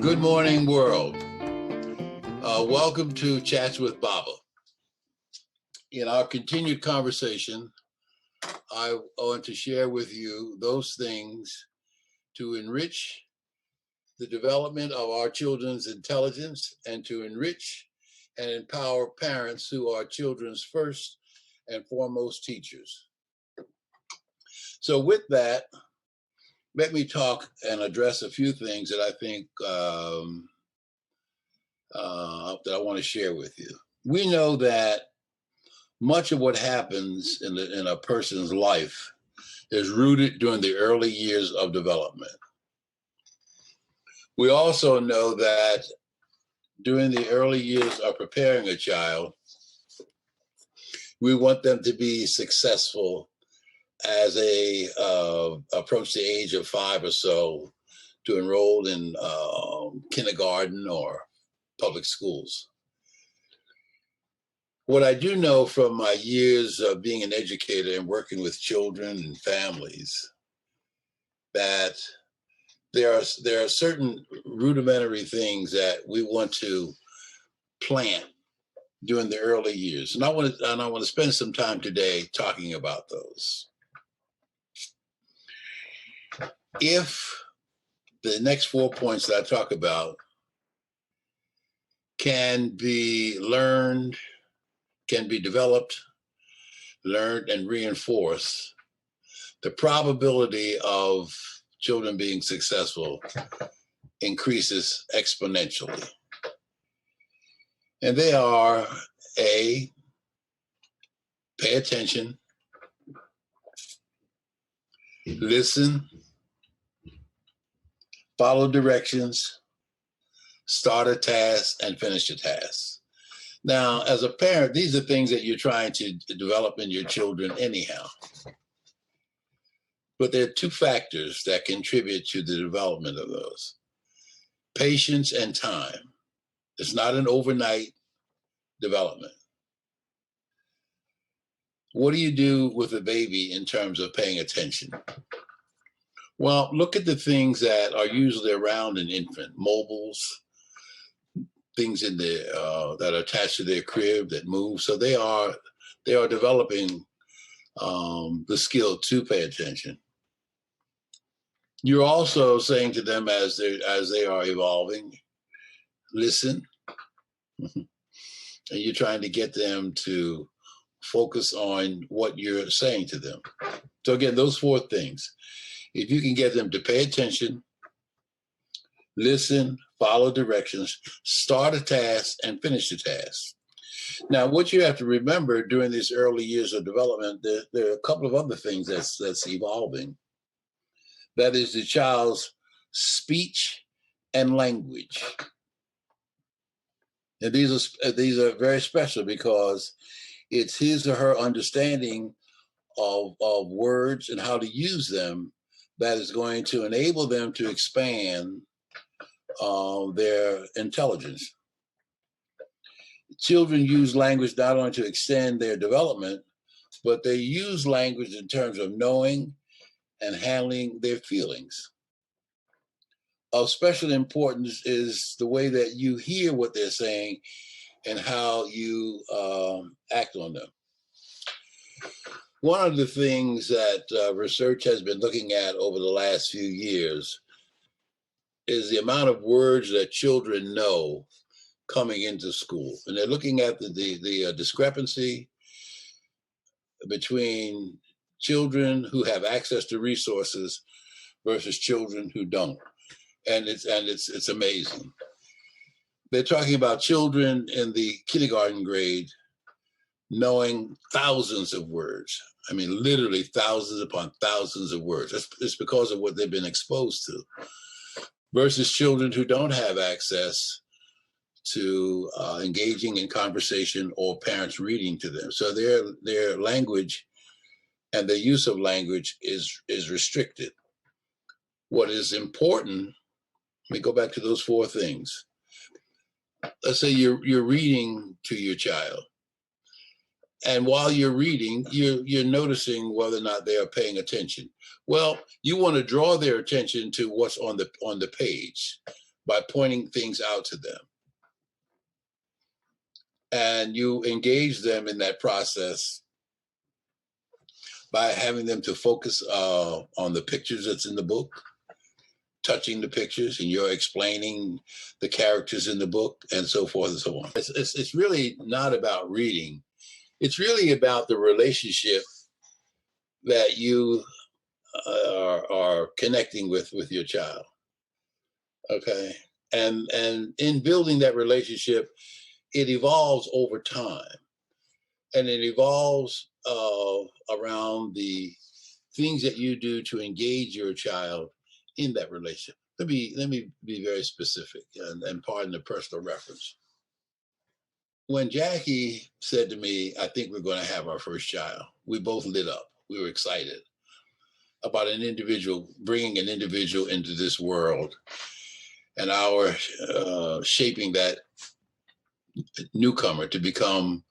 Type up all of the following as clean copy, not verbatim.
Good morning, world. Welcome to Chats with Baba. In our continued conversation, I want to share with you those things to enrich the development of our children's intelligence and to enrich and empower parents who are children's first and foremost teachers. So with that, let me talk and address a few things that I think that I want to share with you. We know that much of what happens in a person's life is rooted during the early years of development. We also know that during the early years of preparing a child, we want them to be successful as they approach the age of 5 or so to enroll in kindergarten or public schools. What I do know from my years of being an educator and working with children and families, that there are certain rudimentary things that we want to plant during the early years, and I want to spend some time today talking about those. If the next 4 points that I talk about can be learned, can be developed, learned, and reinforced, the probability of children being successful increases exponentially. And they are: A, pay attention, listen, follow directions, start a task, and finish a task. Now, as a parent, these are things that you're trying to develop in your children anyhow. But there are two factors that contribute to the development of those: patience and time. It's not an overnight development. What do you do with a baby in terms of paying attention? Well, look at the things that are usually around an infant: mobiles, things in the that are attached to their crib that move. So they are developing the skill to pay attention. You're also saying to them as they are evolving, listen, and you're trying to get them to focus on what you're saying to them. So again, those 4 things. If you can get them to pay attention, listen, follow directions, start a task, and finish the task. Now, what you have to remember during these early years of development, there are a couple of other things that's evolving. That is the child's speech and language. And these are very special because it's his or her understanding of words and how to use them that is going to enable them to expand their intelligence. Children use language not only to extend their development, but they use language in terms of knowing and handling their feelings. Of special importance is the way that you hear what they're saying and how you act on them. One of the things that research has been looking at over the last few years is the amount of words that children know coming into school. And they're looking at the discrepancy between children who have access to resources versus children who don't. And it's amazing. They're talking about children in the kindergarten grade knowing thousands of words. I mean, literally thousands upon thousands of words. It's because of what they've been exposed to. Versus children who don't have access to engaging in conversation or parents reading to them. So their language and the use of language is restricted. What is important, let me go back to those 4 things. Let's say you're reading to your child. And while you're reading, you're noticing whether or not they are paying attention. Well, you want to draw their attention to what's on the page. by pointing things out to them. And you engage them in that process by having them to focus on the pictures that's in the book, touching the pictures, and you're explaining the characters in the book, and so forth and so on. It's really not about reading. It's really about the relationship that you are connecting with your child. Okay. And in building that relationship, it evolves over time. And it evolves around the things that you do to engage your child in that relationship. Let me be very specific and pardon the personal reference. When Jackie said to me, I think we're going to have our first child, we both lit up. We were excited about an individual, bringing an individual into this world, and our shaping that newcomer to become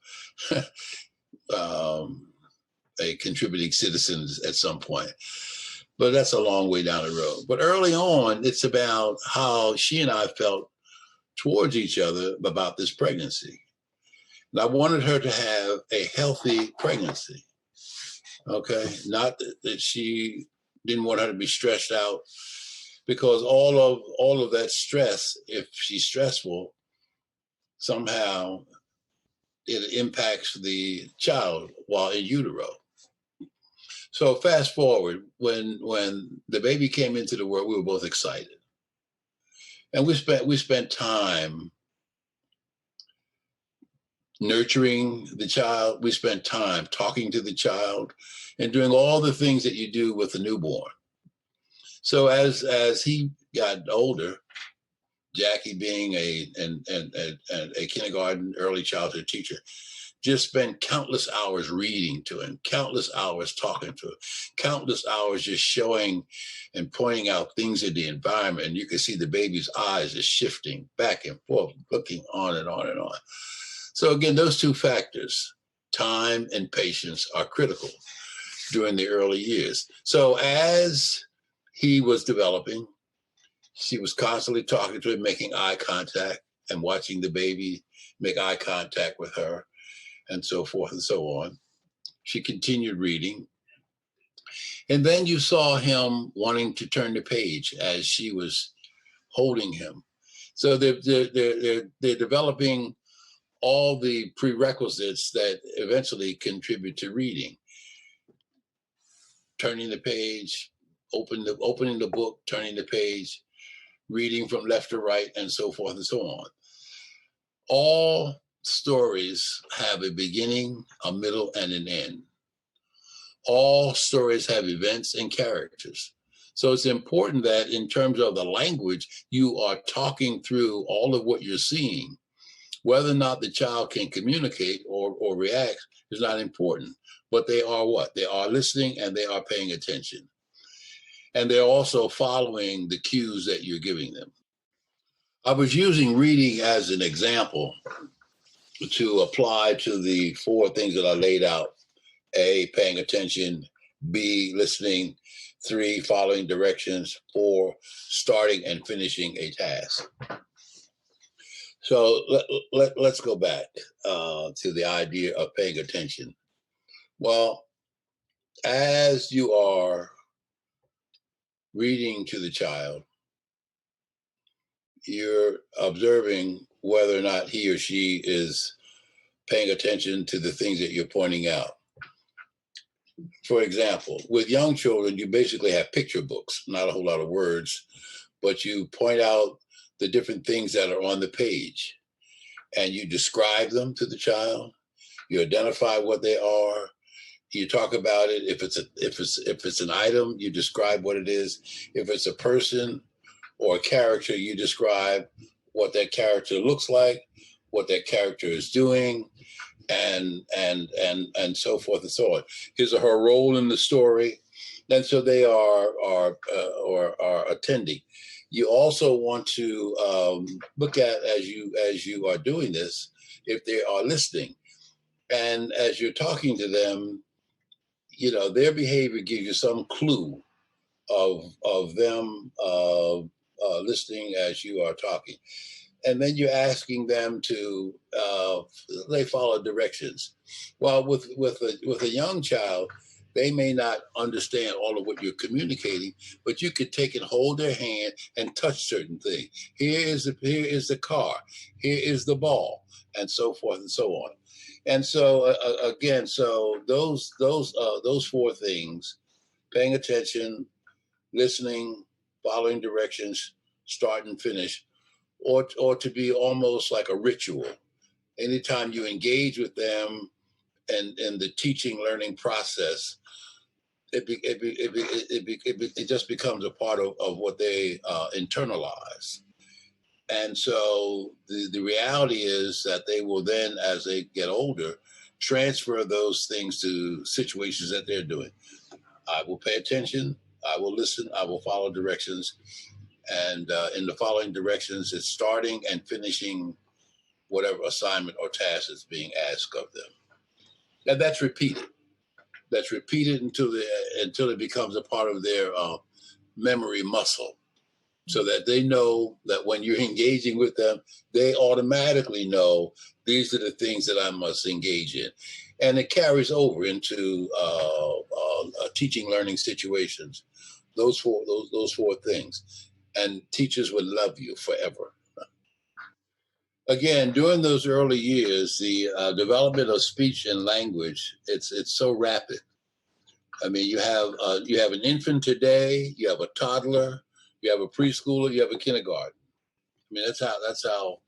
a contributing citizen at some point. But that's a long way down the road. But early on, it's about how she and I felt towards each other about this pregnancy. And I wanted her to have a healthy pregnancy. Okay, not that she didn't want her to be stressed out, because all of that stress, if she's stressful, somehow it impacts the child while in utero. So fast forward, when the baby came into the world, we were both excited, and we spent time nurturing the child. We spent time talking to the child and doing all the things that you do with a newborn. So as he got older, Jackie being a kindergarten early childhood teacher, just spent countless hours reading to him, countless hours talking to him, countless hours just showing and pointing out things in the environment. And you can see the baby's eyes just shifting back and forth, looking on and on and on. So again, those two factors, time and patience, are critical during the early years. So as he was developing, she was constantly talking to him, making eye contact, and watching the baby make eye contact with her, and so forth and so on. She continued reading. And then you saw him wanting to turn the page as she was holding him. So they're developing all the prerequisites that eventually contribute to reading. Turning the page, opening the book, turning the page, reading from left to right, and so forth and so on. All stories have a beginning, a middle, and an end. All stories have events and characters. So it's important that in terms of the language, you are talking through all of what you're seeing. Whether or not the child can communicate or react is not important, but they are what? They are listening and they are paying attention. And they're also following the cues that you're giving them. I was using reading as an example to apply to the four things that I laid out. A, paying attention. B, listening. 3, following directions. 4, starting and finishing a task. So let's go back to the idea of paying attention. Well, as you are reading to the child, you're observing whether or not he or she is paying attention to the things that you're pointing out. For example, with young children, you basically have picture books, not a whole lot of words, but you point out the different things that are on the page, and you describe them to the child. You identify what they are. You talk about it. If it's an item, you describe what it is. If it's a person or a character, you describe what that character looks like, what that character is doing, and so forth and so on. His or her role in the story, and so they are attending. You also want to look at, as you are doing this, if they are listening, and as you're talking to them, you know, their behavior gives you some clue of them listening as you are talking. And then you're asking them to they follow directions. Well, with a young child, they may not understand all of what you're communicating, but you could take and hold their hand and touch certain things. Here is the car, here is the ball, and so forth and so on. And so again, so those four things: paying attention, listening, following directions, start and finish, or to be almost like a ritual. Anytime you engage with them and in the teaching learning process, it just becomes a part of what they internalize. And so the reality is that they will then, as they get older, transfer those things to situations that they're doing. I will pay attention, I will listen, I will follow directions. And in the following directions, it's starting and finishing whatever assignment or task is being asked of them. And that's repeated. That's repeated until it becomes a part of their memory muscle, so that they know that when you're engaging with them, they automatically know these are the things that I must engage in. And it carries over into teaching learning situations. Those four things. And teachers would love you forever. Again, during those early years, the development of speech and language, it's so rapid. I mean, you have an infant today, you have a toddler, you have a preschooler, you have a kindergarten. I mean, that's how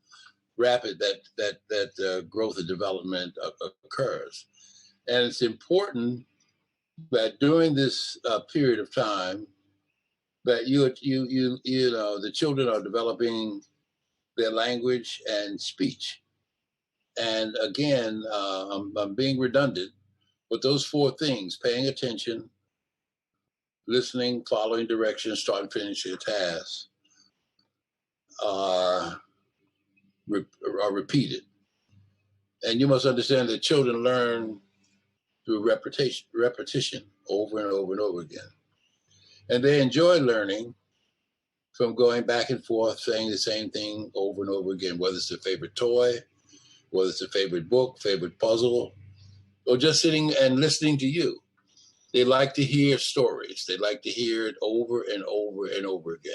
rapid that growth and development occurs. And it's important that during this period of time, that you know, the children are developing their language and speech. And again, I'm being redundant, but those four things: paying attention, listening, following directions, start and finish your tasks, are repeated. And you must understand that children learn through repetition over and over and over again. And they enjoy learning from going back and forth, saying the same thing over and over again, whether it's their favorite toy, whether it's their favorite book, favorite puzzle, or just sitting and listening to you. They like to hear stories. They like to hear it over and over and over again.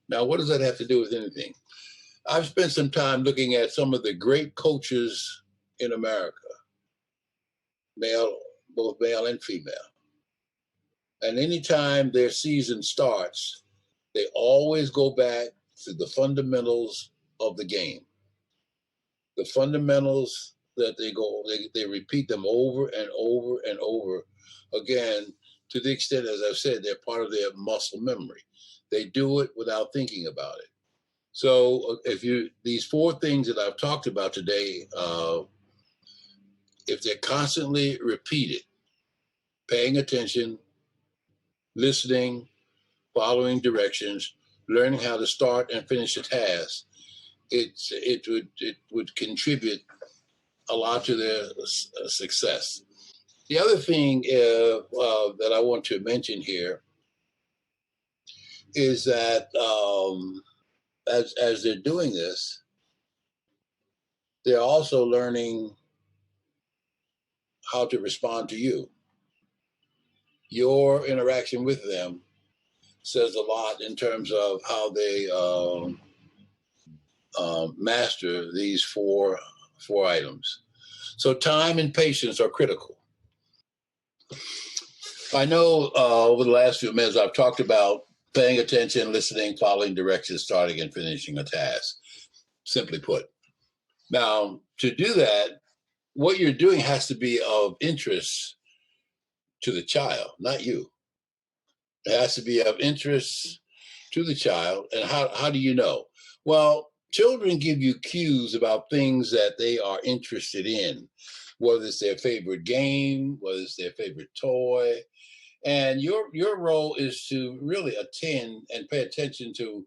Now, what does that have to do with anything? I've spent some time looking at some of the great coaches in America, both male and female. And anytime their season starts, they always go back to the fundamentals of the game. The fundamentals that they repeat them over and over and over again, to the extent, as I've said, they're part of their muscle memory. They do it without thinking about it. So these four things that I've talked about today, if they're constantly repeated, paying attention, listening, following directions, learning how to start and finish a task, it would contribute a lot to their success. The other thing that I want to mention here is that as they're doing this, they're also learning how to respond to you. Your interaction with them says a lot in terms of how they master these four items. So time and patience are critical. I know over the last few minutes I've talked about paying attention, listening, following directions, starting and finishing a task, simply put. Now, to do that, what you're doing has to be of interest to the child, not you. It has to be of interest to the child. And how do you know? Well, children give you cues about things that they are interested in, whether it's their favorite game, whether it's their favorite toy. And your role is to really attend and pay attention to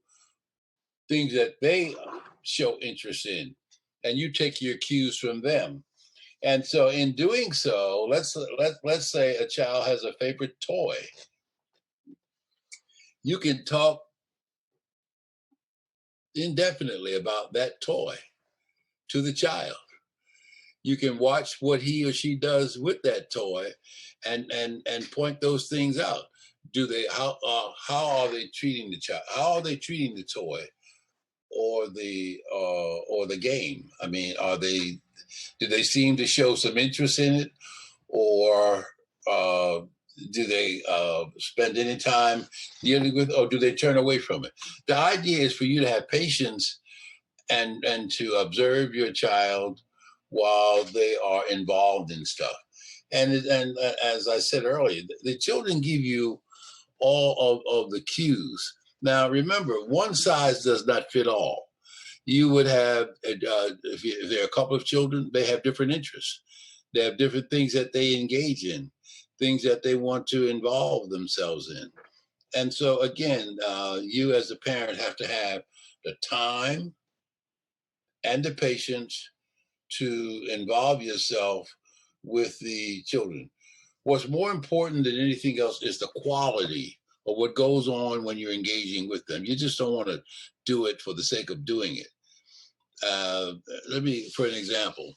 things that they show interest in, and you take your cues from them. And so in doing so, let's say a child has a favorite toy. You can talk indefinitely about that toy to the child. You can watch what he or she does with that toy, and point those things out. Do they how are they treating the child? How are they treating the toy or the game? I mean, do they seem to show some interest in it, or do they spend any time dealing with, or do they turn away from it? The idea is for you to have patience and to observe your child while they are involved in stuff. And as I said earlier, the children give you all of the cues. Now, remember, one size does not fit all. You would have, if there are a couple of children, they have different interests. They have different things that they engage in, things that they want to involve themselves in. And so, again, you as a parent have to have the time and the patience to involve yourself with the children. What's more important than anything else is the quality of what goes on when you're engaging with them. You just don't want to do it for the sake of doing it. For an example,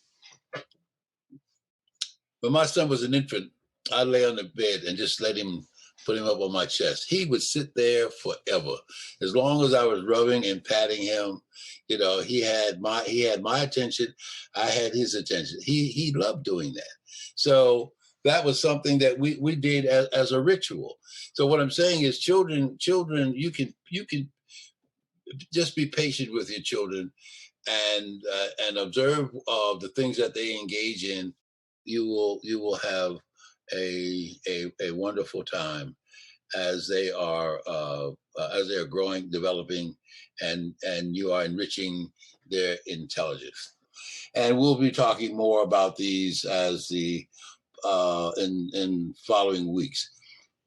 when my son was an infant, I'd lay on the bed and just put him up on my chest. He would sit there forever. As long as I was rubbing and patting him, he had my attention. I had his attention. He loved doing that. So that was something that we did as a ritual. So what I'm saying is, children, you can just be patient with your children and observe the things that they engage in. You will have a wonderful time as they are growing, developing, and you are enriching their intelligence. And we'll be talking more about these as in following weeks.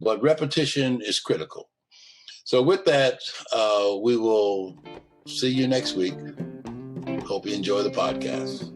But repetition is critical. So with that, we will see you next week. Hope you enjoy the podcast.